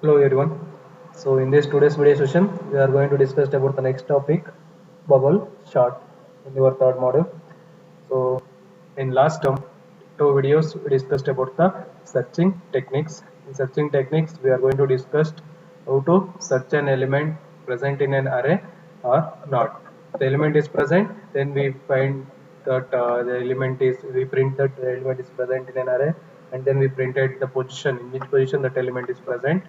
Hello everyone. So in this today's video session, we are going to discuss about the next topic, bubble chart in your third module. So in last two videos, we discussed about the searching techniques. In searching techniques, we are going to discuss how to search an element present in an array or not. The element is present, then we find that the element is, we print that the element is present in an array, and then we printed the position, in which position that element is present.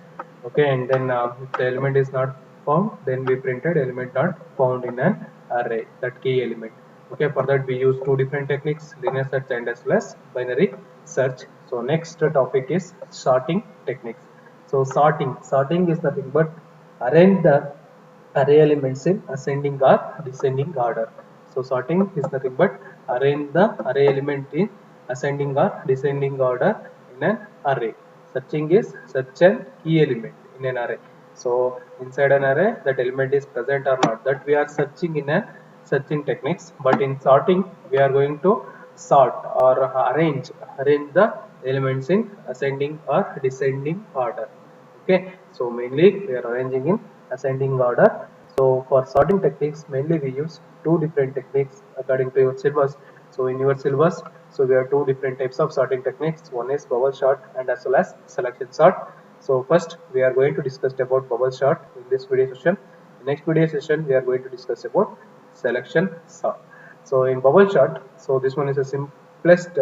Okay, and then if the element is not found, then we printed element not found in an array, that key element. Okay, for that we use two different techniques, linear search and as well as binary search. So next topic is sorting techniques. So sorting is nothing but arrange the array elements in ascending or descending order. So sorting is nothing but arrange the array element in ascending or descending order in an array. Searching is search an key element in an array. So inside an array, that element is present or not, that we are searching in a searching techniques. But in sorting, we are going to sort or arrange the elements in ascending or descending order. Okay, so mainly we are arranging in ascending order. So for sorting techniques, mainly we use two different techniques according to your syllabus. So in your syllabus, so we have two different types of sorting techniques. One is bubble sort and as well as selection sort. So first we are going to discuss about bubble sort in this video session. In next video session we are going to discuss about selection sort. So in bubble sort, so this one is a simplest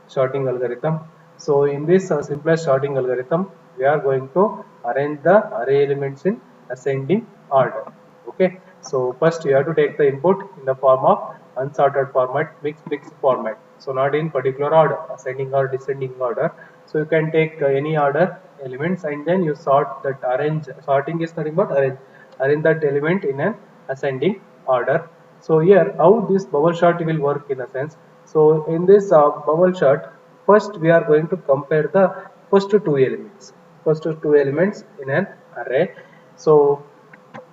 sorting algorithm. So in this simplest sorting algorithm, we are going to arrange the array elements in ascending order. Okay. So first you have to take the input in the form of unsorted format, mixed format. So not in particular order, ascending or descending order. So you can take any order elements and then you sort that arrange. Sorting is nothing but arrange that element in an ascending order. So here how this bubble chart will work in a sense. So in this bubble chart, first we are going to compare the first two elements. First two elements in an array. So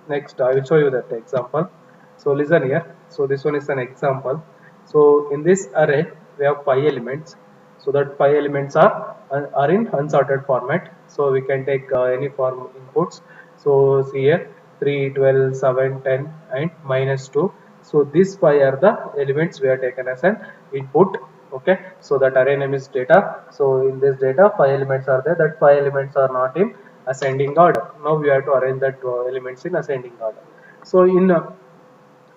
next I will show you that example. So listen here. So this one is an example. So in this array we have 5 elements. So that 5 elements are in unsorted format. So we can take any form inputs. So see here 3, 12, 7, 10 and -2. So these 5 are the elements we have taken as an input. Okay, so that array name is data. So in this data 5 elements are there, that 5 elements are not in ascending order. Now we have to arrange that elements in ascending order. So in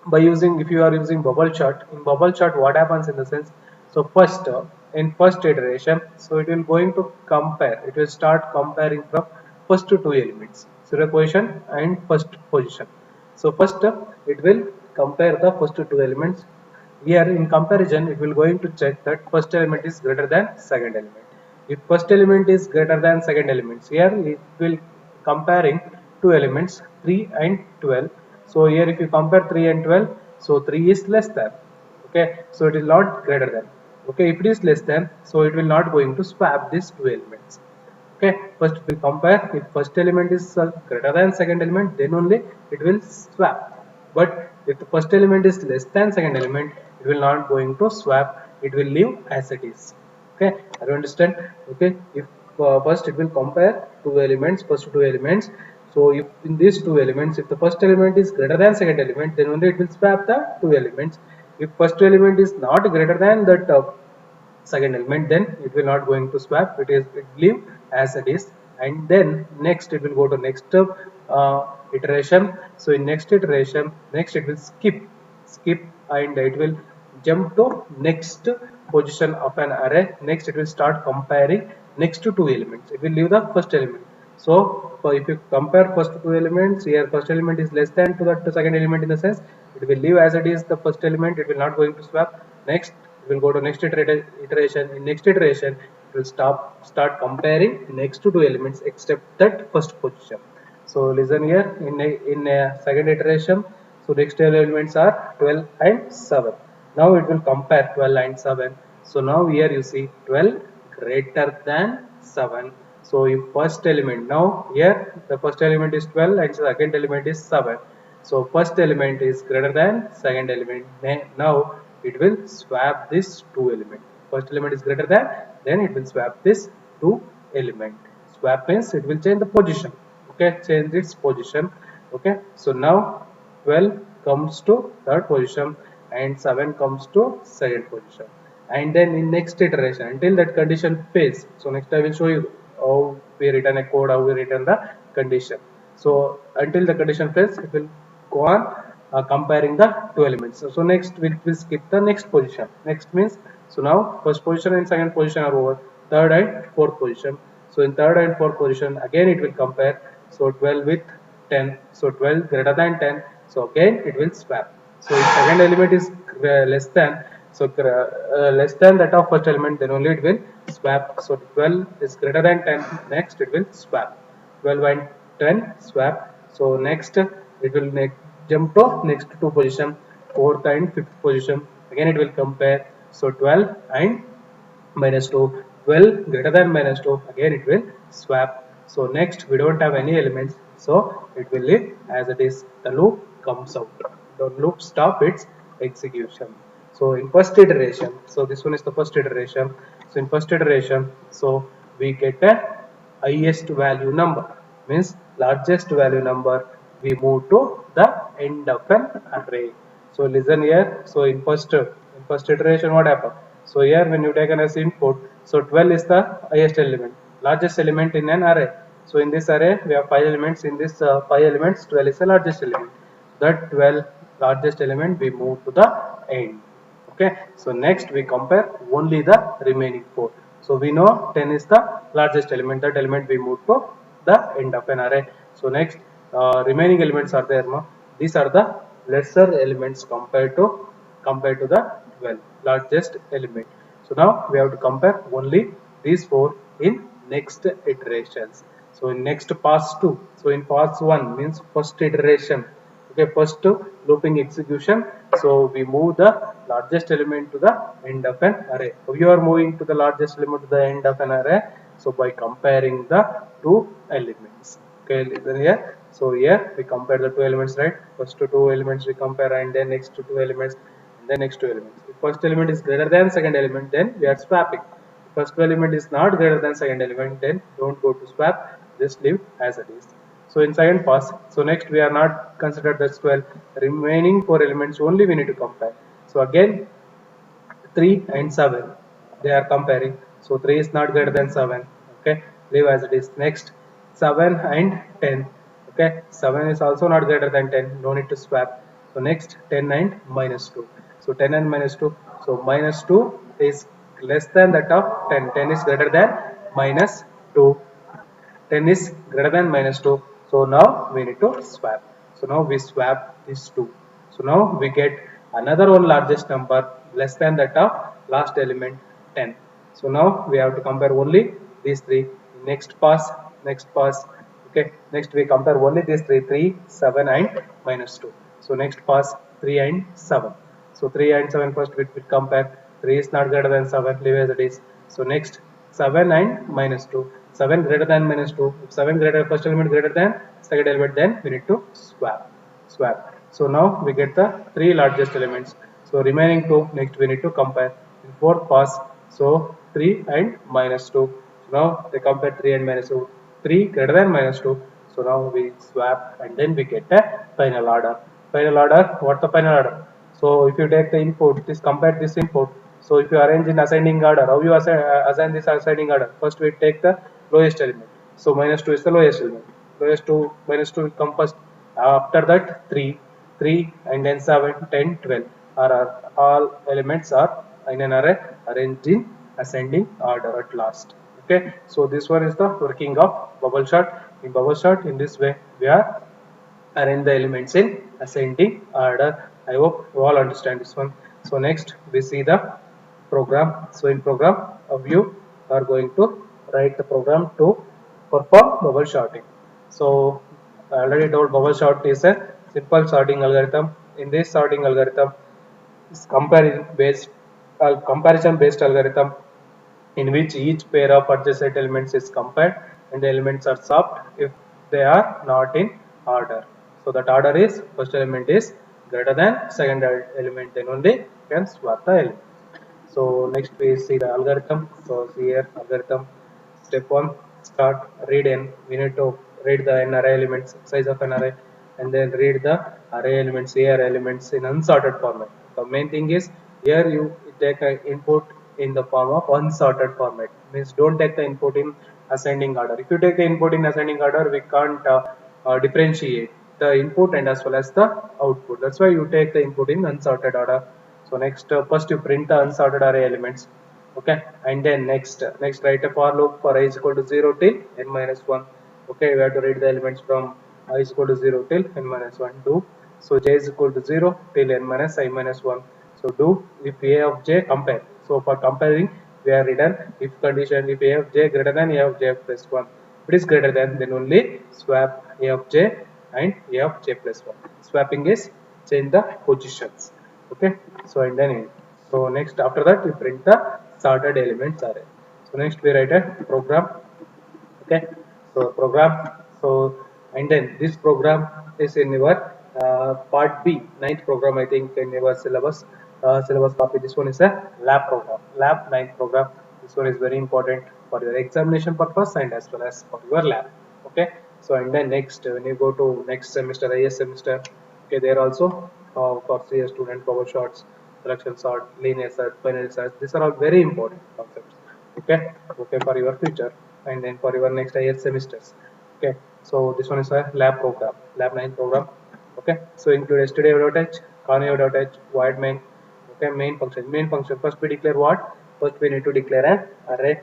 by using, if you are using bubble chart, in bubble chart what happens in the sense, so first in first iteration, so it will going to compare, it will start comparing from first two elements, zero position and first position. So first it will compare the first two elements. Here in comparison, it will going to check that first element is greater than second element. If first element is greater than second element, here it will comparing two elements 3 and 12. So here if you compare 3 and 12, so 3 is less than. Okay, so it is not greater than. Okay, if it is less than, so it will not going to swap these two elements. Okay, first we compare, if first element is greater than second element, then only it will swap. But if the first element is less than second element, it will not going to swap, it will leave as it is. Okay, I don't understand. Okay, if first it will compare two elements, first two elements. So if in these two elements, if the first element is greater than second element, then only it will swap the two elements. If first element is not greater than that second element, then it will not going to swap, it leave as it is. And then next it will go to next iteration. So in next iteration, next it will skip and it will jump to next position of an array. Next it will start comparing next to two elements, it will leave the first element. So if you compare first two elements, here first element is less than to that second element, in the sense it will leave as it is the first element, it will not going to swap. Next we will go to next iteration. In next iteration, it will start comparing next to two elements except that first position. So listen here, in a second iteration, so next elements are 12 and 7. Now it will compare 12 and 7. So now here you see 12 greater than 7. So if first element, now here the first element is 12 and second element is 7. So first element is greater than second element. Now it will swap this two element. First element is greater than, then it will swap this two element. Swap means it will change the position. okay, change its position. Okay, so now 12 comes to third position and 7 comes to second position, and then in next iteration until that condition fails. So next I will show you how we return a code, how we return the condition. So until the condition fails, it will go on comparing the two elements. So next we will skip the next position. Next means, so now first position and second position are over, third and fourth position. So in third and fourth position again it will compare. So 12 with 10, so 12 greater than 10, so again it will swap. So if second element is less than, so less than that of first element, then only it will swap. So 12 is greater than 10, next it will swap. 12 and 10 swap. So next it will jump to next two position, fourth and fifth position, again it will compare. So 12 and minus 2, 12 greater than minus 2, again it will swap. So next we don't have any elements, so it will leave as it is. The loop comes out, the loop stop its execution. So in first iteration, so this one is the first iteration. So in first iteration, so we get a highest value number, means largest value number, we move to the end of an array. So listen here. So in first iteration what happened? So here when you take an as input, so 12 is the highest element, largest element in an array. So in this array we have 5 elements. In this 5 elements, 12 is the largest element. That 12 largest element we move to the end. Okay, so next we compare only the remaining 4. So we know 10 is the largest element, that element we move to the end of an array. So next remaining elements are there, no? These are the lesser elements compared to the 12 largest element. So now we have to compare only these 4 in next iterations. So in next pass 2, so in pass 1 means first iteration. Okay, first looping execution. So we move the largest element to the end of an array. So you are moving to the largest element to the end of an array, so by comparing the two elements. Okay, listen here. So here we compare the two elements, right? First two elements we compare, and then next two elements, and then next two elements. If first element is greater than second element, then we are swapping. If first element is not greater than second element, then don't go to swap, just leave as it is. So in second pass, so next we are not considered the 12, remaining 4 elements only we need to compare. So again 3 and 7 they are comparing. So 3 is not greater than 7, okay, leave as it is. Next 7 and 10, okay, 7 is also not greater than 10, no need to swap. So next 10 and minus 2. So 10 and minus 2, so minus 2 is less than that of 10, 10 is greater than minus 2, 10 is greater than minus 2. So now we need to swap. So now we swap these two. So now we get another one largest number less than that of last element 10. So now we have to compare only these three. Next pass, okay, next we compare only these three, 3, 7 and minus 2. So next pass 3 and 7. So 3 and 7 first we will compare. 3 is not greater than 7, leave as it is. So next 7 and minus 2. 7 greater than minus 2. If 7 greater, first element greater than second element, then we need to swap. So now we get the three largest elements. So remaining two, next we need to compare. In fourth pass, so 3 and minus 2. So now they compare 3 and minus 2. 3 greater than minus 2. So now we swap, and then we get a final order. Final order, what's the final order? So if you take the input, this compare this input. So if you arrange in ascending order, how you assign this ascending order? First we take the lowest element. So minus 2 is the lowest element. Lowest 2, minus 2 will come first. After that 3, 3 and then 7, 10, 12 are all elements are in an array arranged in ascending order at last. Okay, so this one is the working of bubble chart. In bubble chart, in this way we are arrange the elements in ascending order. I hope you all understand this one. So next we see the program. So in program you are going to write the program to perform bubble sorting. So I already told bubble sort is a simple sorting algorithm. In this sorting algorithm is comparison based algorithm in which each pair of adjacent elements is compared and the elements are swapped if they are not in order. So that order is first element is greater than second element, then only you can swap the element. So next we see the algorithm. So see here algorithm. Step 1, start read n. We need to read the n array elements, size of an array, and then read the array elements, A array elements in unsorted format. The main thing is here you take an input in the form of unsorted format. Means don't take the input in ascending order. If you take the input in ascending order, we can't differentiate the input and as well as the output. That's why you take the input in unsorted order. So next, first you print the unsorted array elements, okay, and then next write a for loop for I is equal to 0 till n minus 1. Okay, we have to read the elements from I is equal to 0 till n minus 1. Do so j is equal to 0 till n minus I minus 1. So do if a of j compare. So for comparing, we are written if condition if a of j greater than a of j plus 1. If it is greater than, then only swap a of j and a of j plus 1. Swapping is change the positions. Okay, so and then so next after that we print the sorted elements array. So next we write a program. Okay, so program, so and then this program is in your part B, ninth program, I think, in your syllabus copy. This one is a lab program, lab ninth program. This one is very important for your examination purpose and as well as for your lab. Okay, so and then next when you go to next semester, IS semester, okay, there also for CS student, power shots, selection sort, linear search, binary search, these are all very important concepts. Okay, okay, for your future and then for your next IS semesters. Okay, so this one is a lab program, lab 9 program. Okay, so include stdio.h, conio.h, void main. Okay, main function, first we declare what, first we need to declare an array.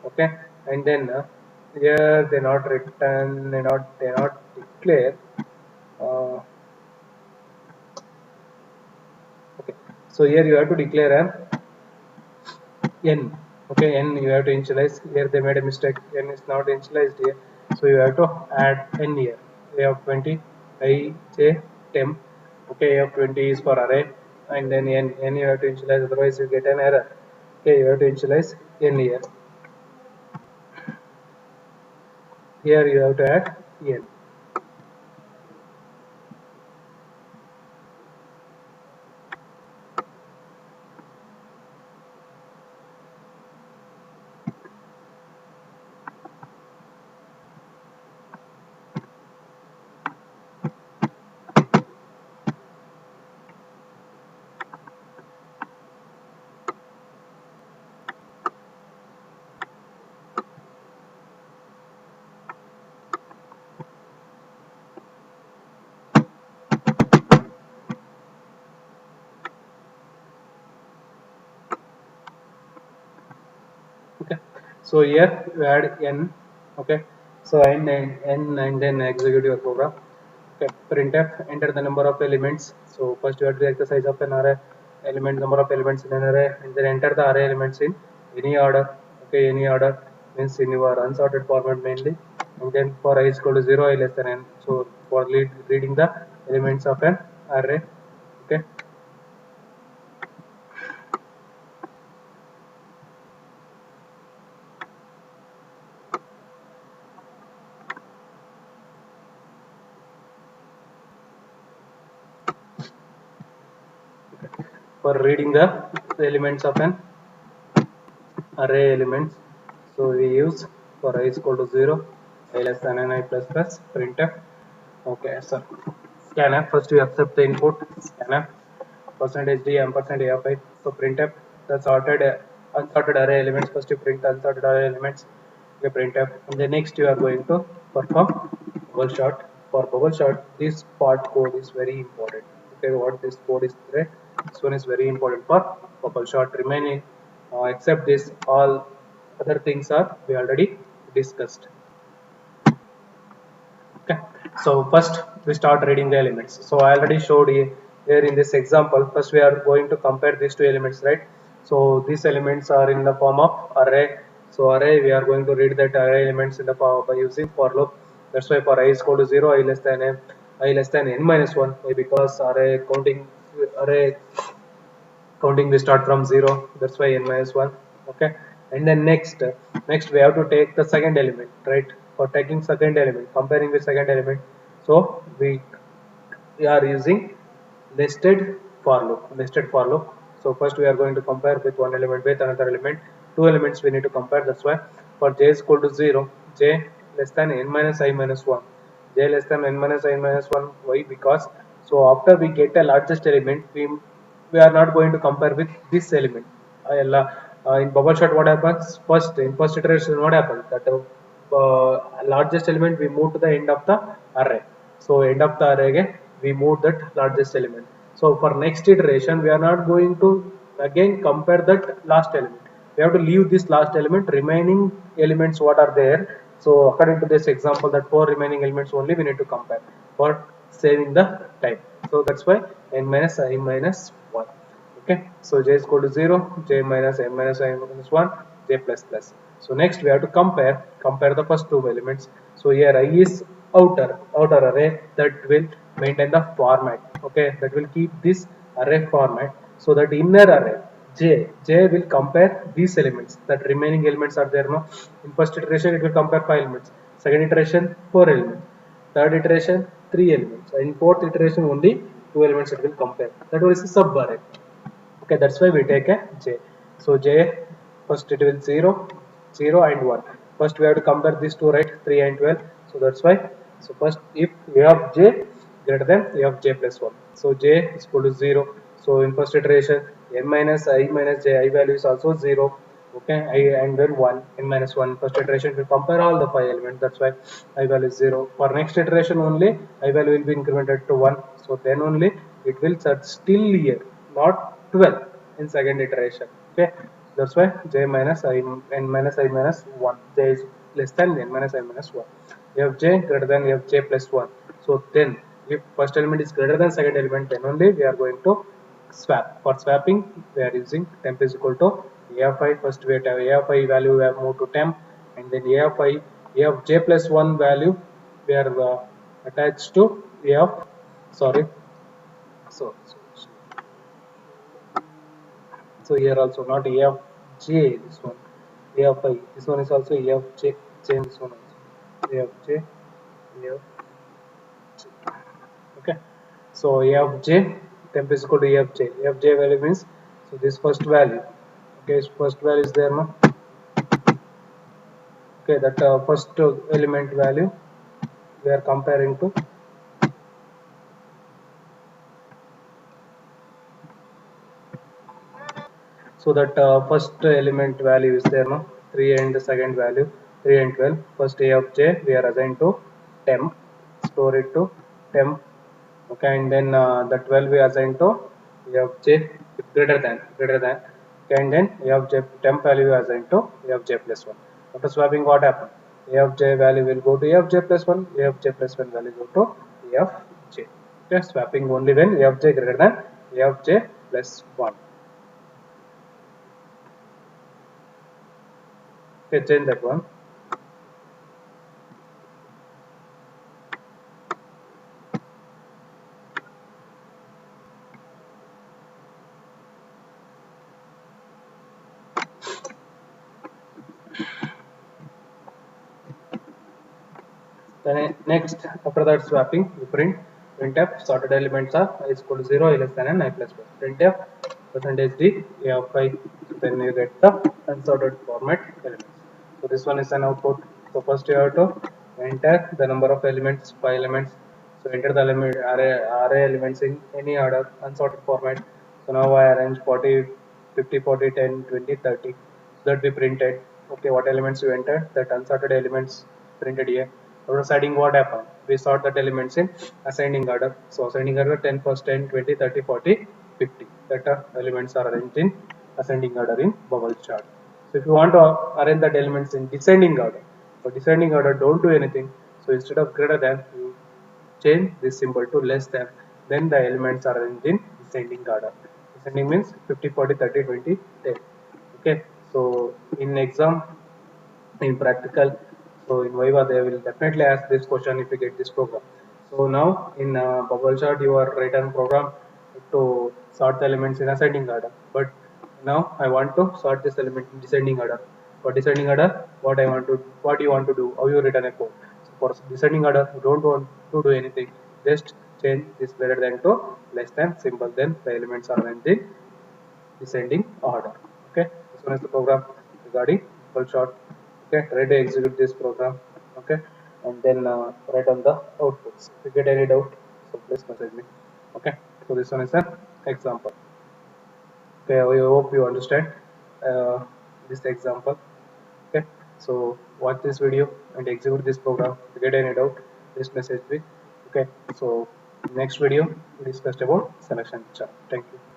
Okay, and then here they not return, they not declare uh, okay, so here you have to declare an n. Okay, n you have to initialize. Here they made a mistake, n is not initialized here, so you have to add n here. A of 20, I j temp. Okay, A of 20 is for array, and then n you have to initialize, otherwise you get an error. Okay, you have to initialize n here. Here you have to add n. Okay, so here you add n. Okay, so and then execute your program. Okay, printf, enter the number of elements. So first you have to take the size of an array element, number of elements in an array, and then enter the array elements in any order. Okay, any order means in your unsorted format mainly, and then for I is equal to 0, I less than n. So for reading the elements of an array. Okay, for reading the elements of an array elements, so we use for I is equal to 0, I less than n, I plus plus printf. Okay, so scanf, first you accept the input scanf percentage d ampersand a of I. So printf the sorted unsorted array elements, first you print the unsorted array elements. Okay, printf, and then next you are going to perform bubble sort. For bubble sort, this part code is very important. Okay, what this code is there, this one is very important for bubble sort. Remaining except this, all other things are we already discussed. Okay, so first we start reading the elements. So I already showed you here in this example. First we are going to compare these two elements, right? So these elements are in the form of array. So array, we are going to read that array elements in the form by using for loop. That's why for I is equal to 0, I less than n, I less than n minus 1. Why? Because array counting we start from 0, that's why n minus 1. Okay, and then next we have to take the second element, right? For taking second element, comparing with second element, so we are using nested for loop. So first we are going to compare with one element with another element, two elements we need to compare. That's why for j is equal to 0, j less than n minus I minus 1. J less than n minus I minus 1. Why? Because so after we get a largest element, we are not going to compare with this element. In bubble chart, what happens? First, in first iteration, what happens? That largest element we move to the end of the array. So end of the array again, we move that largest element. So for next iteration, we are not going to again compare that last element. We have to leave this last element. Remaining elements what are there? So according to this example, that four remaining elements only we need to compare for saving the time. So that's why n minus I minus 1. Okay, so j is equal to 0, j minus n minus I minus 1, j plus plus. So next we have to compare the first two elements. So here I is outer array that will maintain the format. Okay, that will keep this array format. So that inner array j will compare these elements. That remaining elements are there, no? In first iteration it will compare 5 elements, second iteration 4 elements, third iteration 3 elements, and fourth iteration only 2 elements it will compare. That was a sub array. Okay, that's why we take a j. So j, first it will 0, 0 and 1. First we have to compare these two, right? 3 and 12. So that's why, so first if a of j greater than a of j plus 1, so j is equal to 0. So in first iteration n minus I minus j, I value is also 0. Okay, I and then 1, n minus 1. First iteration will compare all the 5 elements, that's why I value is 0. For next iteration only, I value will be incremented to 1. So then only it will search still here, not 12 in second iteration. Okay, that's why j minus I n minus I minus 1, j is less than n minus I minus 1. F j greater than f j plus 1. So then if first element is greater than second element, then only we are going to swap. For swapping we are using temp is equal to a of I. First we have a of I value we have moved to temp, and then a of I, a of j plus 1 value we are attached to a of, sorry, so so here also not a of j, this one a of I, this one is also a of j, same this one also a of j, a of j. Okay, so a of j, temp is equal to a of j. A of j value means, so this first value, okay, first value is there, no? Okay, that first element value we are comparing to. So that first element value is there, no? 3 and the second value 3 and 12. First a of j we are assigned to temp, store it to temp. Okay, and then the 12 we assign to a of j greater than, okay, and then a of j temp value we assign to a of j plus 1. After swapping, what happen? A of j value will go to a of j plus 1, a of j plus 1 value go to a of j. Okay, swapping only when a of j greater than a of j plus 1. Okay, change that one. Then next, after that swapping, you printf sorted elements are I is equal to 0, I less than n, I plus plus. Printf percentage d a of I. So then you get the unsorted format elements. So this one is an output. So first you have to enter the number of elements, 5 elements. So enter the element array elements in any order, unsorted format. So now I arrange 40, 50, 40, 10, 20, 30. So that we printed. Okay, what elements you entered? That unsorted elements printed here. After sorting, what happened? We sort that elements in ascending order. So ascending order 10 first 10, 20, 30, 40, 50. That elements are arranged in ascending order in bubble chart. So if you want to arrange that elements in descending order, for descending order don't do anything. So instead of greater than, you change this symbol to less than, then the elements are arranged in descending order. Descending means 50, 40, 30, 20, 10. Okay, so in exam, in practical, so in Viva they will definitely ask this question if you get this program. So now in bubble chart you are written program to sort the elements in ascending order, but now I want to sort this element in descending order. For descending order, what you want to do, how you written a code. So for descending order, you don't want to do anything, just change this greater than to less than symbol, then the elements are arranged in descending order. Okay, this one is the program regarding full shot. Okay, try to execute this program Okay, and then write on the outputs. If you get any doubt, so please message me. Okay, so this one is an example. Okay, I hope you understand uh, this example. Okay, so watch this video and execute this program. If you get any doubt, please message me. Okay, so next video we discussed about selection chart. Thank you.